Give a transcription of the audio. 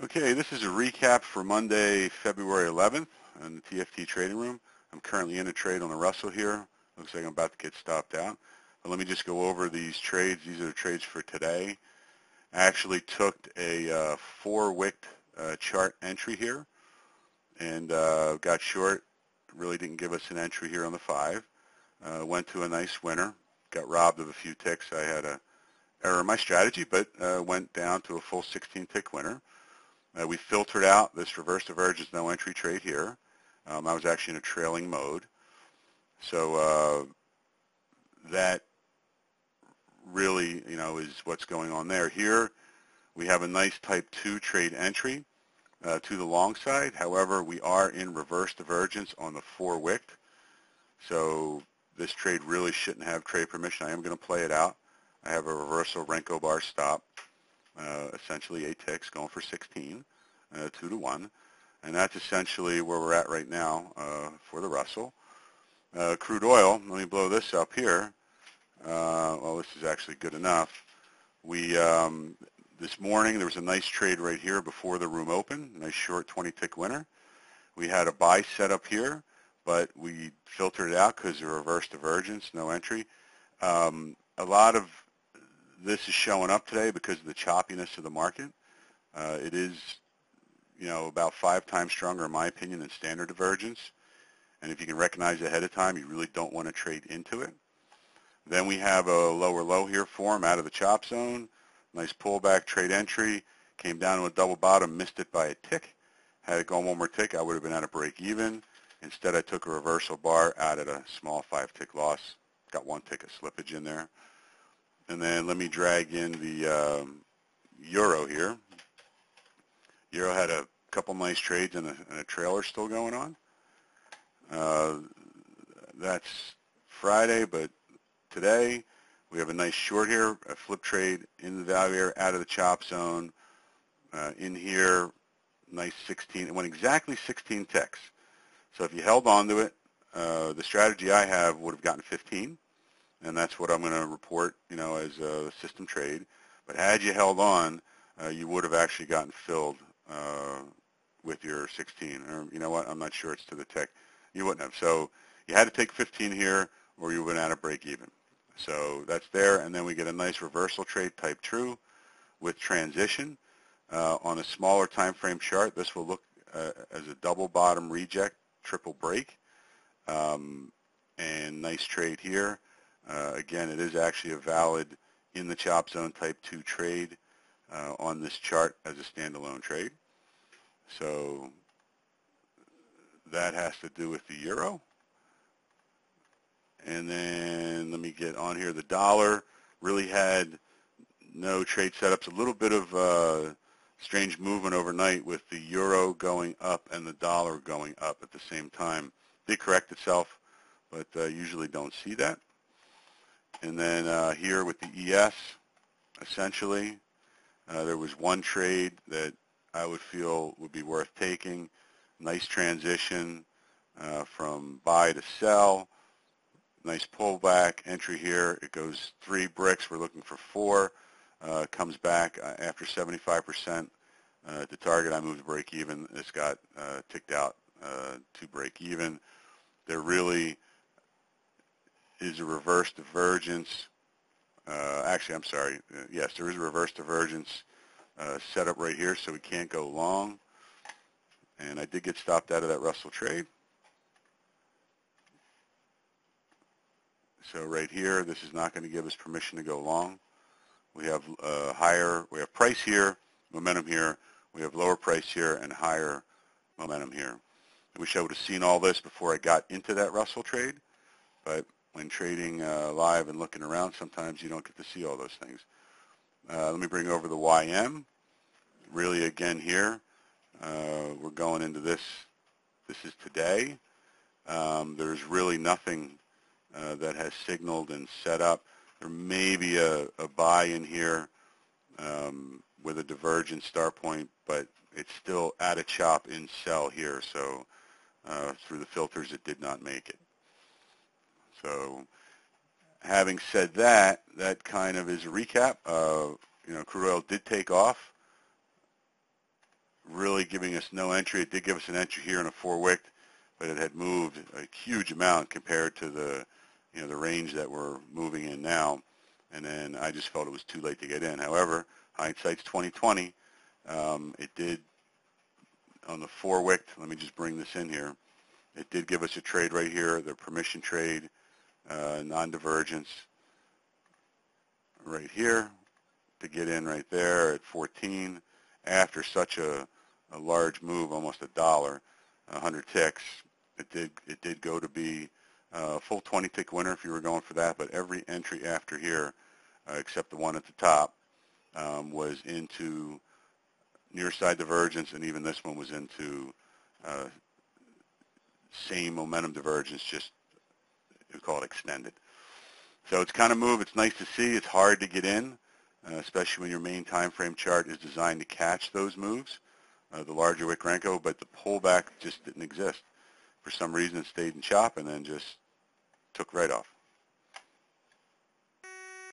Okay, this is a recap for Monday, February 11th in the TFT trading room. I'm currently in a trade on the Russell here. Looks like I'm about to get stopped out. But let me just go over these trades. These are the trades for today. I actually took a four-wicked chart entry here and got short. Really didn't give us an entry here on the 5. Went to a nice winner. Got robbed of a few ticks. I had a error in my strategy, but went down to a full 16-tick winner. We filtered out this reverse divergence no entry trade here. I was actually in a trailing mode. So that really, is what's going on there. Here we have a nice type 2 trade entry to the long side. However, we are in reverse divergence on the 4-wick. So this trade really shouldn't have trade permission. I am going to play it out. I have a reversal Renko bar stop, essentially 8 ticks going for 16, 2 to 1. And that's essentially where we're at right now for the Russell. Crude oil, let me blow this up here. Well, this is actually good enough. We this morning there was a nice trade right here before the room opened, nice short 20-tick winner. We had a buy set up here, but we filtered it out because of reverse divergence, no entry. A lot of this is showing up today because of the choppiness of the market. It is, about 5 times stronger, in my opinion, than standard divergence. And if you can recognize it ahead of time, you really don't want to trade into it. Then we have a lower low here form out of the chop zone. Nice pullback trade entry. Came down to a double bottom, missed it by a tick. Had it gone one more tick, I would have been at a break even. Instead, I took a reversal bar out at a small 5-tick loss. Got 1 tick of slippage in there. And then let me drag in the euro here. Euro had a couple nice trades and a trailer still going on. That's Friday, but today we have a nice short here, a flip trade in the value area out of the chop zone. In here, nice 16. It went exactly 16 ticks. So if you held on to it, the strategy I have would have gotten 15, and that's what I'm going to report, as a system trade. But had you held on, you would have actually gotten filled with your 16. Or you know what? I'm not sure it's to the tick. You wouldn't have. So you had to take 15 here, or you would have had a break even. So that's there, and then we get a nice reversal trade type true with transition. On a smaller time frame chart, this will look as a double bottom reject, triple break, and nice trade here. Again, it is actually a valid in the chop zone type 2 trade on this chart as a standalone trade. So that has to do with the euro. And then let me get on here. The dollar really had no trade setups. A little bit of strange movement overnight with the euro going up and the dollar going up at the same time. Did correct itself, but usually don't see that. And then here with the ES, essentially, there was one trade that I would feel would be worth taking. Nice transition from buy to sell. Nice pullback entry here. It goes 3 bricks. We're looking for 4. Comes back after 75% to target. I moved to break even. This got ticked out to break even. There really is a reverse divergence. Actually, I'm sorry. Yes, there is a reverse divergence set up right here, so we can't go long. And I did get stopped out of that Russell trade. So right here, this is not going to give us permission to go long. We have we have price here, momentum here. We have lower price here and higher momentum here. I wish I would have seen all this before I got into that Russell trade, but when trading live and looking around, sometimes you don't get to see all those things. Let me bring over the YM. Really, again here, we're going into this. This is today. There's really nothing that has signaled and set up. There may be a buy in here with a divergent start point, but it's still at a chop in sell here. So through the filters, it did not make it. So having said that, that kind of is a recap. Crude oil did take off giving us no entry. It did give us an entry here in a 4-wick, but it had moved a huge amount compared to the, the range that we're moving in now. And then I just felt it was too late to get in. However, hindsight's 20/20. It did on the 4-wick. Let me just bring this in here. It did give us a trade right here, the permission trade, non-divergence right here to get in right there at 14 after such a large move, almost $1, 100 ticks. It did go to be a full 20-tick winner if you were going for that, but every entry after here, except the one at the top, was into near side divergence, and even this one was into same momentum divergence, just we call it extended. So it's kind of move. It's nice to see. It's hard to get in, especially when your main time frame chart is designed to catch those moves, the larger wick Renko, but the pullback just didn't exist. For some reason, it stayed in chop and then just took right off.